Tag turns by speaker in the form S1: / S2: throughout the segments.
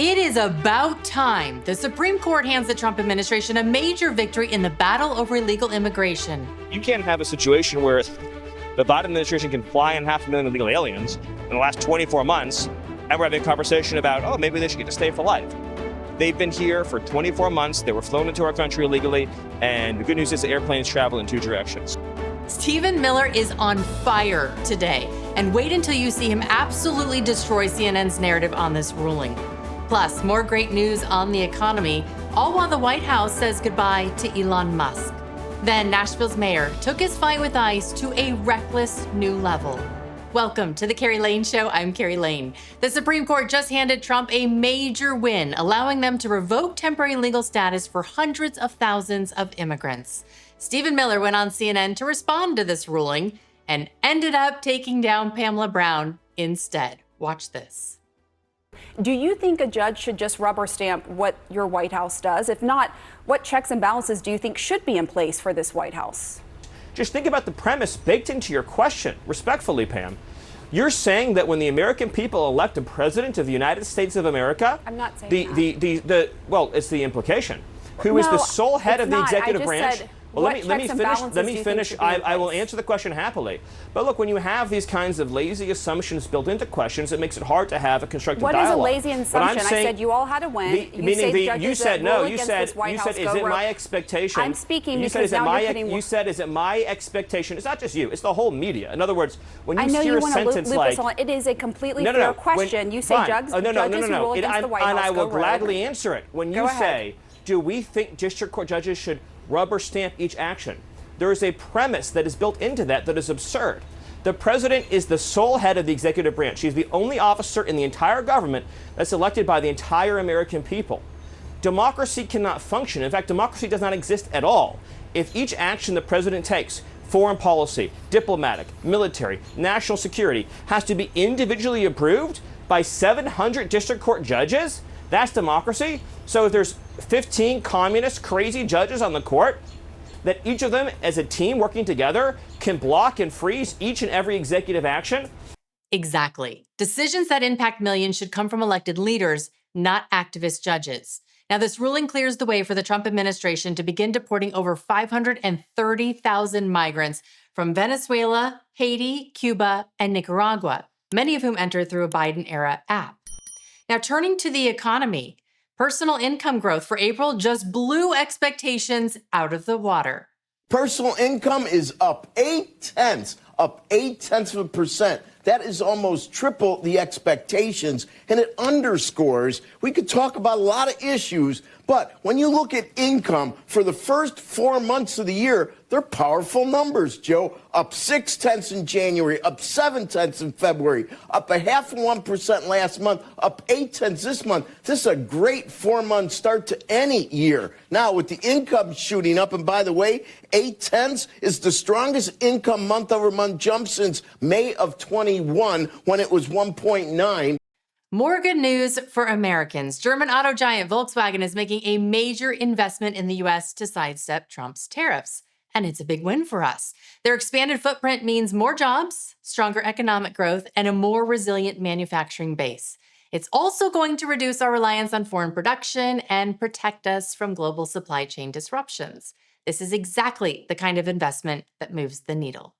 S1: It is about time. The Supreme Court hands the Trump administration a major victory in the battle over illegal immigration.
S2: You can't have a situation where the Biden administration can fly in 500,000 illegal aliens in the last 24 months, and we're having a conversation about, oh, maybe they should get to stay for life. They've been here for 24 months. They were flown into our country illegally, and the good news is the airplanes travel in two directions.
S1: Stephen Miller is on fire today, and wait until you see him absolutely destroy CNN's narrative on this ruling. Plus, more great news on the economy, all while the White House says goodbye to Elon Musk. Then Nashville's mayor took his fight with ICE to a reckless new level. Welcome to the Kerri Lane Show. I'm Kerri Lane. The Supreme Court just handed Trump a major win, allowing them to revoke temporary legal status for hundreds of thousands of immigrants. Stephen Miller went on CNN to respond to this ruling and ended up taking down Pamela Brown instead. Watch this.
S3: Do you think a judge should just rubber stamp what your White House does? If not, what checks and balances do you think should be in place for this White House?
S2: Just think about the premise baked into your question, respectfully, Pam. You're saying that when the American people elect a president of the United States of America,
S3: I'm not saying
S2: well, it's the implication, who is the sole head of the executive branch. Well, let me finish. I will answer the question happily. But look, when you have these kinds of lazy assumptions built into questions, it makes it hard to have a constructive dialogue.
S3: What is a lazy assumption? I said you all had to win.
S2: You said no. You said is it my expectation?
S3: I'm speaking
S2: because
S3: now you're putting.
S2: You said is it my expectation? It's not just you. It's the whole media. In other words, when you
S3: I know
S2: hear
S3: you
S2: a sentence
S3: want to
S2: like
S3: it is a completely fair question. You say judges who rule against the White House.
S2: And I will gladly answer it. When you say, do we think district court judges should rubber stamp each action? There is a premise that is built into that is absurd. The president is the sole head of the executive branch. He's the only officer in the entire government that's elected by the entire American people. Democracy cannot function. In fact, democracy does not exist at all if each action the president takes, foreign policy, diplomatic, military, national security, has to be individually approved by 700 district court judges. That's democracy. So if there's 15 communist crazy judges on the court, that each of them as a team working together can block and freeze each and every executive action?
S1: Exactly. Decisions that impact millions should come from elected leaders, not activist judges. Now, this ruling clears the way for the Trump administration to begin deporting over 530,000 migrants from Venezuela, Haiti, Cuba, and Nicaragua, many of whom entered through a Biden-era app. Now, turning to the economy, personal income growth for April just blew expectations out of the water.
S4: Personal income is up 0.8%. That is almost triple the expectations, and it underscores we could talk about a lot of issues, but when you look at income for the first 4 months of the year, they're powerful numbers, Joe. Up 0.6 in January, up 0.7 in February, up 0.5% last month, up 0.8 this month. This is a great 4-month start to any year. Now, with the income shooting up, and by the way, 0.8 is the strongest income month-over-month jump since May of 21, when it was 1.9.
S1: More good news for Americans. German auto giant Volkswagen is making a major investment in the U.S. to sidestep Trump's tariffs. And it's a big win for us. Their expanded footprint means more jobs, stronger economic growth, and a more resilient manufacturing base. It's also going to reduce our reliance on foreign production and protect us from global supply chain disruptions. This is exactly the kind of investment that moves the needle.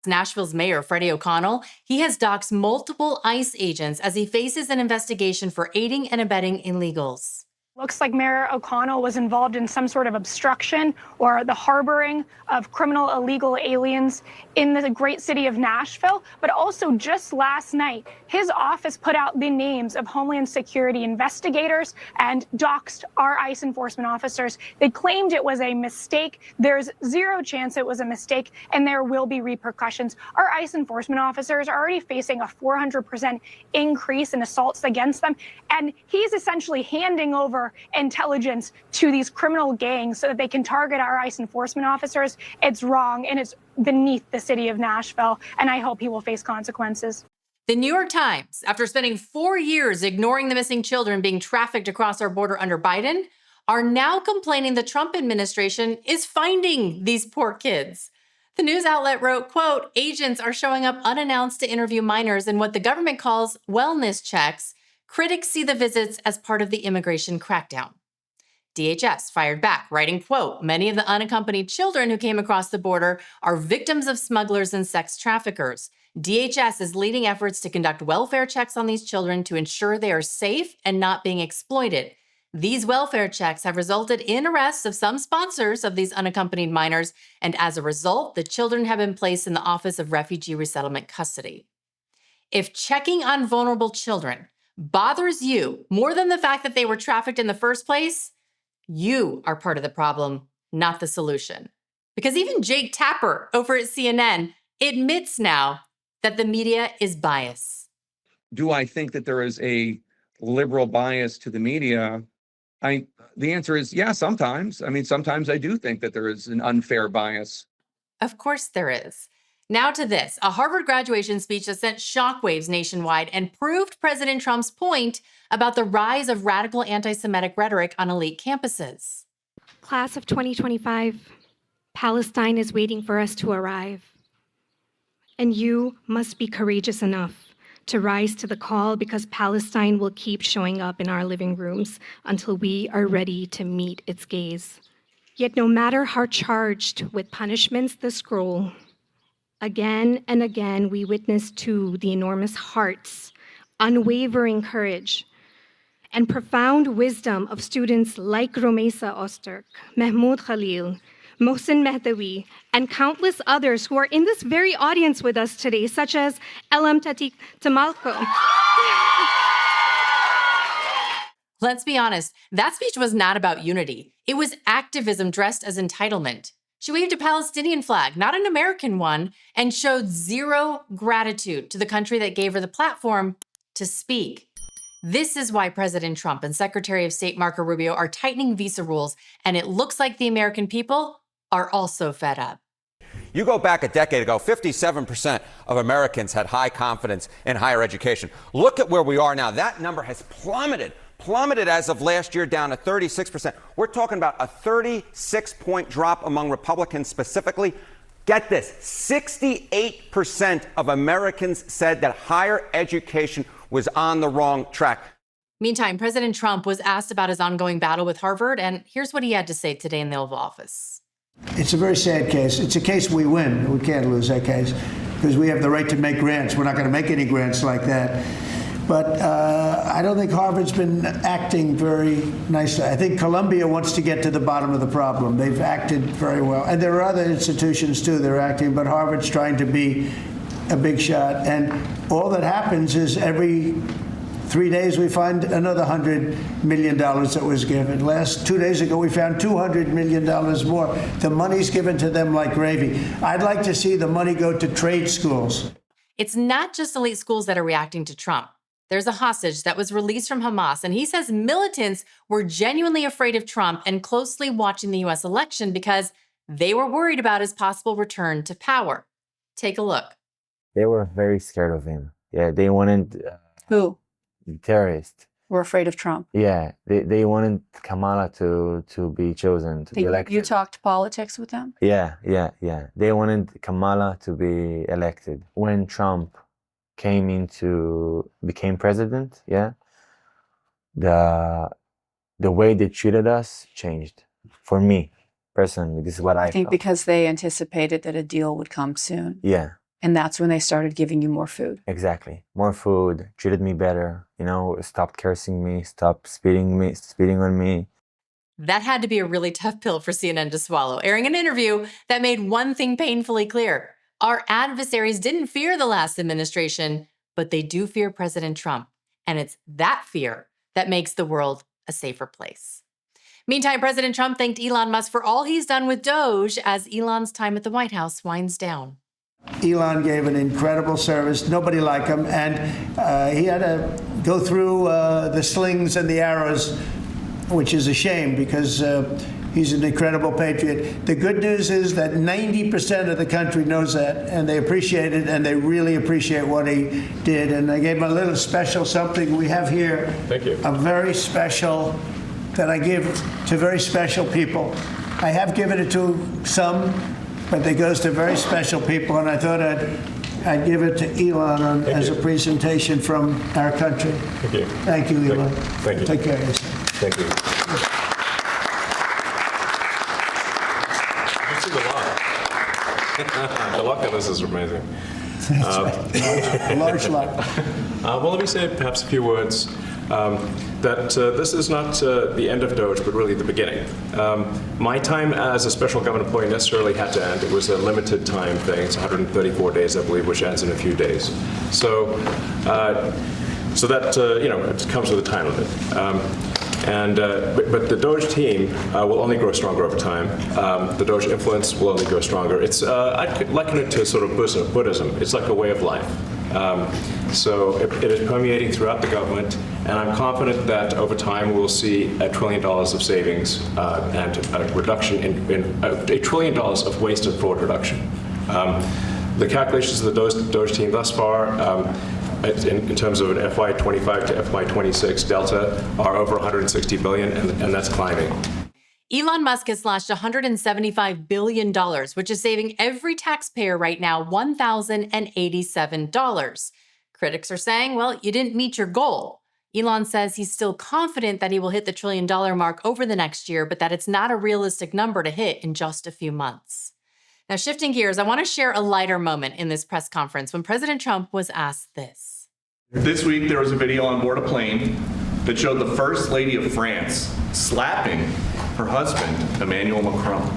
S1: Nashville's mayor, Freddie O'Connell, he has doxxed multiple ICE agents as he faces an investigation for aiding and abetting illegals.
S5: Looks like Mayor O'Connell was involved in some sort of obstruction or the harboring of criminal illegal aliens in the great city of Nashville. But also just last night, his office put out the names of Homeland Security investigators and doxed our ICE enforcement officers. They claimed it was a mistake. There's zero chance it was a mistake, and there will be repercussions. Our ICE enforcement officers are already facing a 400% increase in assaults against them. And he's essentially handing over intelligence to these criminal gangs so that they can target our ICE enforcement officers. It's wrong, and it's beneath the city of Nashville, and I hope he will face consequences.
S1: The New York Times, after spending 4 years ignoring the missing children being trafficked across our border under Biden, are now complaining the Trump administration is finding these poor kids. The news outlet wrote, quote, agents are showing up unannounced to interview minors in what the government calls wellness checks, Critics see the visits as part of the immigration crackdown. DHS fired back, writing, quote, "Many of the unaccompanied children who came across the border are victims of smugglers and sex traffickers. DHS is leading efforts to conduct welfare checks on these children to ensure they are safe and not being exploited. These welfare checks have resulted in arrests of some sponsors of these unaccompanied minors, and as a result, the children have been placed in the Office of Refugee Resettlement Custody." If checking on vulnerable children bothers you more than the fact that they were trafficked in the first place, you are part of the problem, not the solution. Because even Jake Tapper over at CNN admits now that the media is biased.
S6: Do I think that there is a liberal bias to the media? The answer is yeah, sometimes. I mean, sometimes I do think that there is an unfair bias.
S1: Of course there is. Now to this, a Harvard graduation speech that sent shockwaves nationwide and proved President Trump's point about the rise of radical anti-Semitic rhetoric on elite campuses.
S7: Class of 2025, Palestine is waiting for us to arrive. And you must be courageous enough to rise to the call, because Palestine will keep showing up in our living rooms until we are ready to meet its gaze. Yet no matter how charged with punishments the scroll, again and again we witness to the enormous hearts, unwavering courage, and profound wisdom of students like Romesa Osterk, Mahmoud Khalil, Mohsen Mehdawi, and countless others who are in this very audience with us today, such as Elam Tatik Tamalko.
S1: Let's be honest, that speech was not about unity. It was activism dressed as entitlement. She waved a Palestinian flag, not an American one, and showed zero gratitude to the country that gave her the platform to speak. This is why President Trump and Secretary of State Marco Rubio are tightening visa rules, and it looks like the American people are also fed up.
S8: You go back a decade ago, 57% of Americans had high confidence in higher education. Look at where we are now. That number has plummeted as of last year, down to 36%. We're talking about a 36-point drop among Republicans specifically. Get this, 68% of Americans said that higher education was on the wrong track.
S1: Meantime, President Trump was asked about his ongoing battle with Harvard, and here's what he had to say today in the Oval Office.
S9: It's a very sad case. It's a case we win. We can't lose that case because we have the right to make grants. We're not going to make any grants like that. But I don't think Harvard's been acting very nicely. I think Columbia wants to get to the bottom of the problem. They've acted very well. And there are other institutions, too, that are acting, but Harvard's trying to be a big shot. And all that happens is every 3 days we find another $100 million that was given. 2 days ago, we found $200 million more. The money's given to them like gravy. I'd like to see the money go to trade schools.
S1: It's not just elite schools that are reacting to Trump. There's a hostage that was released from Hamas, and he says militants were genuinely afraid of Trump and closely watching the U.S. election because they were worried about his possible return to power. Take a look.
S10: They were very scared of him. Yeah, they wanted...
S3: Who?
S10: Terrorists.
S3: We're afraid of Trump.
S10: Yeah, they wanted Kamala to be chosen, to be elected.
S3: You talked politics with them?
S10: Yeah. They wanted Kamala to be elected. When Trump became president, the way they treated us changed. For me, personally, this is what I
S3: think
S10: felt.
S3: because they anticipated that a deal would come soon.
S10: Yeah.
S3: And that's when they started giving you more food.
S10: Exactly. More food, treated me better, stopped cursing me, stopped spitting on me.
S1: That had to be a really tough pill for CNN to swallow, airing an interview that made one thing painfully clear. Our adversaries didn't fear the last administration, but they do fear President Trump. And it's that fear that makes the world a safer place. Meantime, President Trump thanked Elon Musk for all he's done with Doge as Elon's time at the White House winds down.
S9: Elon gave an incredible service. Nobody like him. And he had to go through the slings and the arrows, which is a shame because he's an incredible patriot. The good news is that 90% of the country knows that, and they appreciate it, and they really appreciate what he did. And I gave him a little special something we have here. Thank you. A very special that I give to very special people. I have given it to some, but it goes to very special people, and I thought I'd I'd give it to Elon as a presentation from our country.
S11: Thank you.
S9: Thank you, Elon.
S11: Thank you.
S9: Take care of yourself.
S11: Thank you. This is a lot. The luck on this is amazing.
S9: Large luck.
S11: Well, let me say perhaps a few words. That this is not the end of Doge, but really the beginning. My time as a special government employee necessarily had to end. It was a limited time thing. It's 134 days, I believe, which ends in a few days. So that it comes with a time limit. But the Doge team will only grow stronger over time. The Doge influence will only grow stronger. I'd liken it to sort of Buddhism. It's like a way of life. So it is permeating throughout the government, and I'm confident that over time we'll see $1 trillion of savings and a reduction in $1 trillion of waste and fraud reduction. The calculations of the Doge team thus far, in terms of an FY25 to FY26 delta, are over $160 billion, and that's climbing.
S1: Elon Musk has slashed $175 billion, which is saving every taxpayer right now $1,087. Critics are saying, well, you didn't meet your goal. Elon says he's still confident that he will hit the $1 trillion mark over the next year, but that it's not a realistic number to hit in just a few months. Now, shifting gears, I want to share a lighter moment in this press conference when President Trump was asked this.
S12: This week, there was a video on board a plane that showed the First Lady of France slapping her husband, Emmanuel Macron.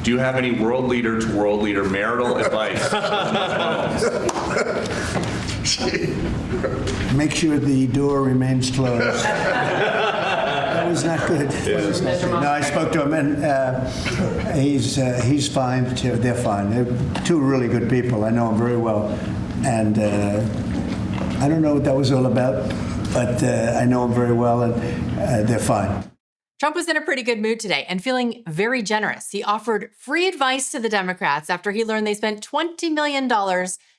S12: Do you have any world leader to world leader marital advice?
S9: Make sure the door remains closed. That was not good. No, I spoke to him, and he's fine. They're fine. They're two really good people. I know them very well, and I don't know what that was all about, but I know them very well, and they're fine.
S1: Trump was in a pretty good mood today and feeling very generous. He offered free advice to the Democrats after he learned they spent $20 million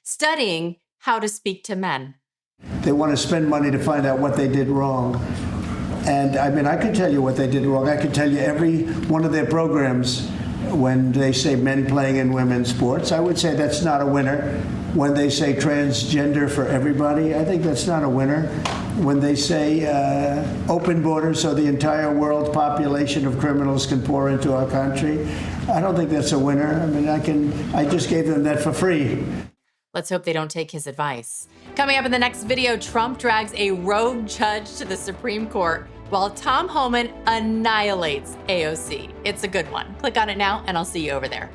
S1: studying how to speak to men.
S9: They want to spend money to find out what they did wrong. And I mean, I could tell you what they did wrong. I could tell you every one of their programs when they say men playing in women's sports. I would say that's not a winner. When they say transgender for everybody, I think that's not a winner. When they say open borders so the entire world population of criminals can pour into our country, I don't think that's a winner. I mean, I just gave them that for free.
S1: Let's hope they don't take his advice. Coming up in the next video, Trump drags a rogue judge to the Supreme Court while Tom Homan annihilates AOC. It's a good one. Click on it now, and I'll see you over there.